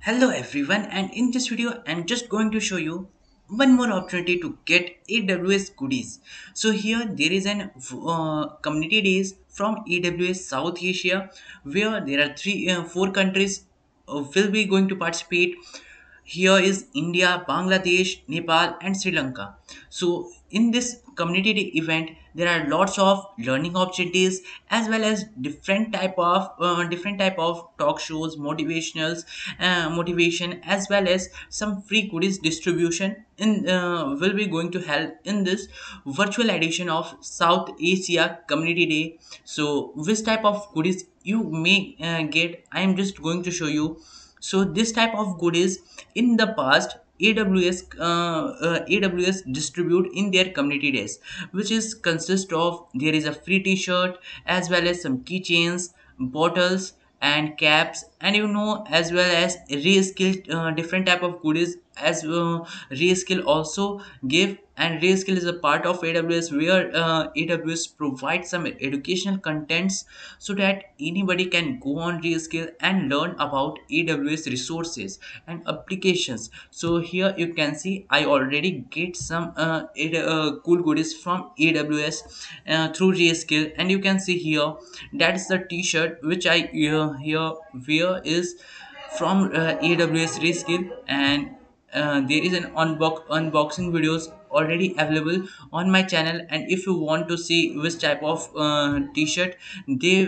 Hello everyone, and in this video I'm just going to show you one more opportunity to get AWS goodies. So here there is an community days from AWS South Asia where there are four countries will be going to participate. Here is India, Bangladesh, Nepal, and Sri Lanka. So in this community day event, there are lots of learning opportunities as well as different type of talk shows, motivation, as well as some free goodies distribution. Will be going to help in this virtual edition of South Asia Community Day. So which type of goodies you may get, I am just going to show you. So this type of goodies in the past AWS distribute in their community days, which is consist of there is a free t-shirt as well as some keychains, bottles and caps, and as well as reskill different type of goodies as reskill also give. And reskill is a part of AWS where AWS provides some educational contents so that anybody can go on reskill and learn about AWS resources and applications. So here you can see I already get some cool goodies from AWS through reskill, and you can see here that is the t-shirt which I here wear is from AWS Reskill. And there is an unboxing videos already available on my channel, and if you want to see which type of t-shirt they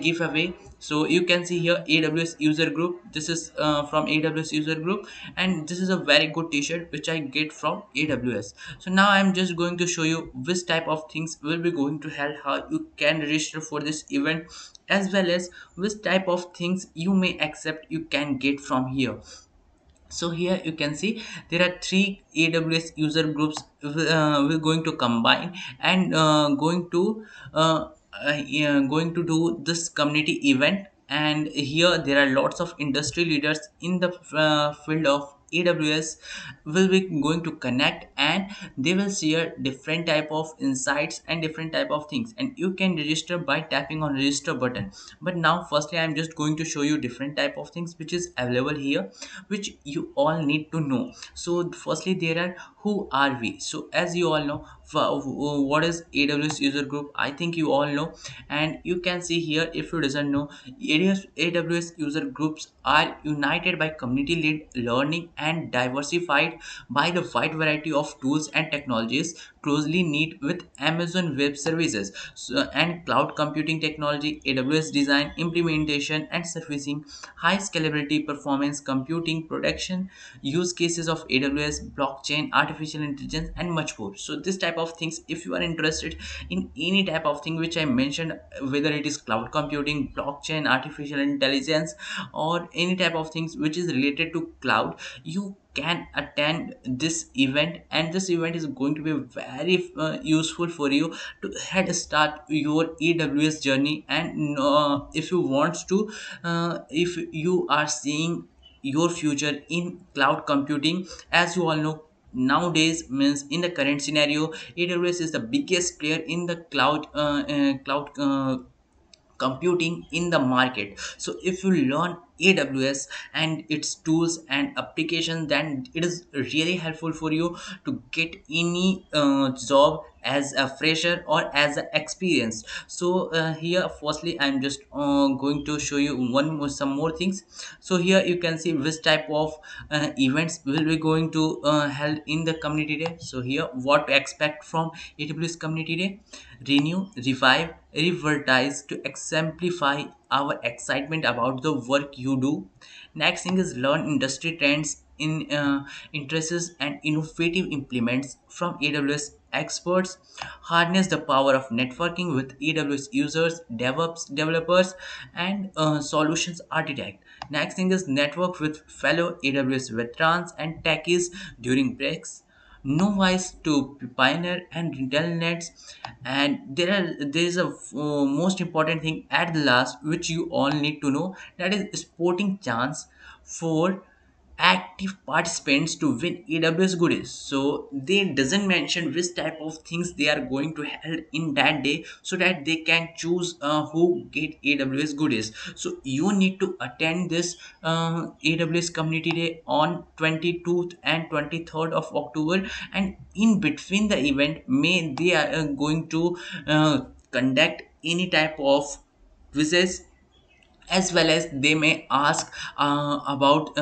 give away, so you can see here AWS user group. This is from AWS user group, and this is a very good t-shirt which I get from AWS. So now I'm just going to show you which type of things will be going to help how you can register for this event, as well as which type of things you may accept you can get from here. So here you can see there are three AWS user groups we're going to combine and going to do this community event. And here there are lots of industry leaders in the field of AWS will be going to connect, and they will share different type of insights and different type of things, and you can register by tapping on register button. But now firstly I'm just going to show you different type of things which is available here, which you all need to know. So firstly there are who are we. So as you all know, what is AWS user group, I think you all know. And you can see here, if you doesn't know, AWS user groups are united by community led learning and diversified by the wide variety of tools and technologies closely knit with Amazon Web Services, and cloud computing technology, AWS design, implementation, and servicing, high scalability, performance computing, protection, use cases of AWS, blockchain, artificial intelligence, and much more. So this type of things, if you are interested in any type of thing which I mentioned, whether it is cloud computing, blockchain, artificial intelligence, or any type of things which is related to cloud, you can attend this event. And this event is going to be very useful for you to head start your AWS journey. And if you want to if you are seeing your future in cloud computing, as you all know, nowadays means in the current scenario, AWS is the biggest player in the cloud computing in the market. So if you learn AWS and its tools and applications, then it is really helpful for you to get any job as a fresher or as an experienced. So here firstly I'm just going to show you some more things. So here you can see which type of events will be going to held in the community day. So here what to expect from AWS community day: renew, revive, revitalize to exemplify our excitement about the work you do. Next thing is learn industry trends in interests and innovative implements from AWS experts. Harness the power of networking with AWS users, DevOps developers, and solutions architect. Next thing is network with fellow AWS veterans and techies during breaks. No wise to pioneer and retail nets. And there is a most important thing at the last which you all need to know, that is sporting chance for active participants to win AWS goodies. So they doesn't mention which type of things they are going to held in that day, so that they can choose who get AWS goodies. So you need to attend this AWS community day on 22nd and 23rd of October, and in between the event may they are going to conduct any type of quizzes, as well as they may ask about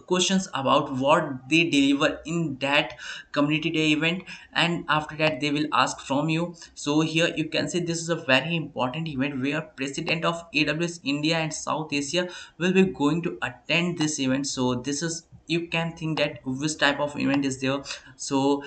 questions about what they deliver in that community day event, and after that they will ask from you. So here you can see this is a very important event where president of AWS India and South Asia will be going to attend this event. So this is, you can think that which type of event is there. So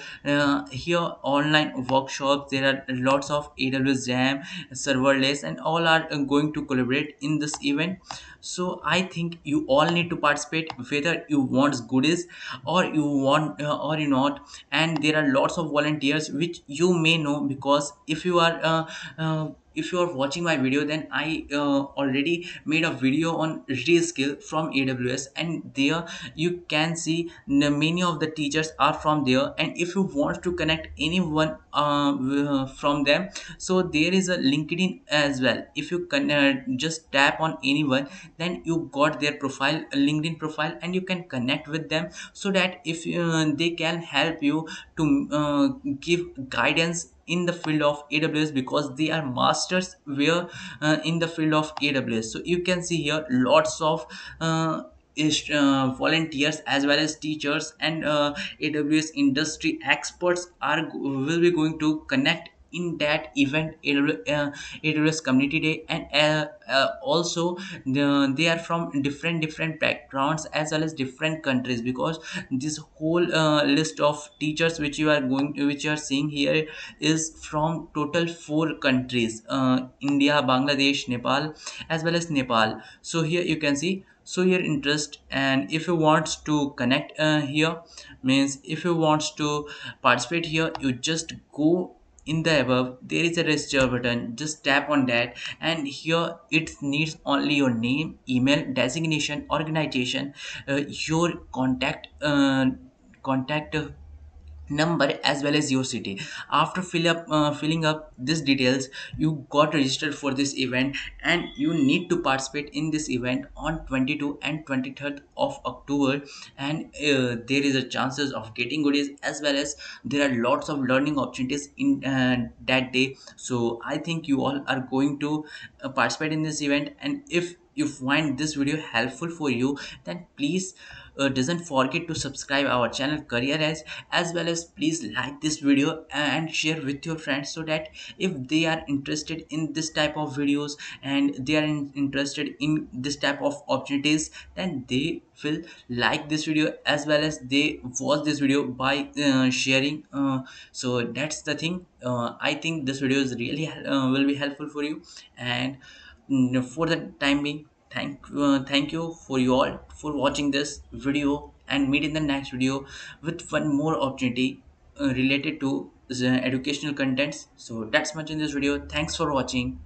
here online workshops, there are lots of AWS Jam, serverless, and all are going to collaborate in this event. So I think you all need to participate, whether you want goodies or you want or you not. And there are lots of volunteers which you may know, because if you are watching my video, then I already made a video on reskill from AWS, and there you can see many of the teachers are from there. And if you want to connect anyone from them, so there is a LinkedIn as well. If you can just tap on anyone, then you got their profile, LinkedIn profile, and you can connect with them, so that if they can help you to give guidance in the field of AWS, because they are masters where in the field of AWS. So you can see here lots of volunteers as well as teachers and AWS industry experts will be going to connect in that event, AWS community day. And also they are from different backgrounds as well as different countries, because this whole list of teachers which you are seeing here is from total 4 countries: India, Bangladesh, Nepal, as well as Nepal. So here you can see, so your interest, and if you want to connect here, means if you want to participate here, you just go in the above, there is a register button, just tap on that, and here it needs only your name, email, designation, organization, your contact number, as well as your city. After filling up these details, you got registered for this event, and you need to participate in this event on 22 and 23rd of October. And there is a chances of getting goodies, as well as there are lots of learning opportunities in that day. So I think you all are going to participate in this event. And if you find this video helpful for you, then please doesn't forget to subscribe our channel Career Edge, as well as please like this video and share with your friends, so that if they are interested in this type of videos and they are interested in this type of opportunities, then they will like this video, as well as they watch this video by sharing. So that's the thing. I think this video is really will be helpful for you. And for the time being, thank you for you all for watching this video, and meet in the next video with one more opportunity related to the educational contents. So that's much in this video. Thanks for watching.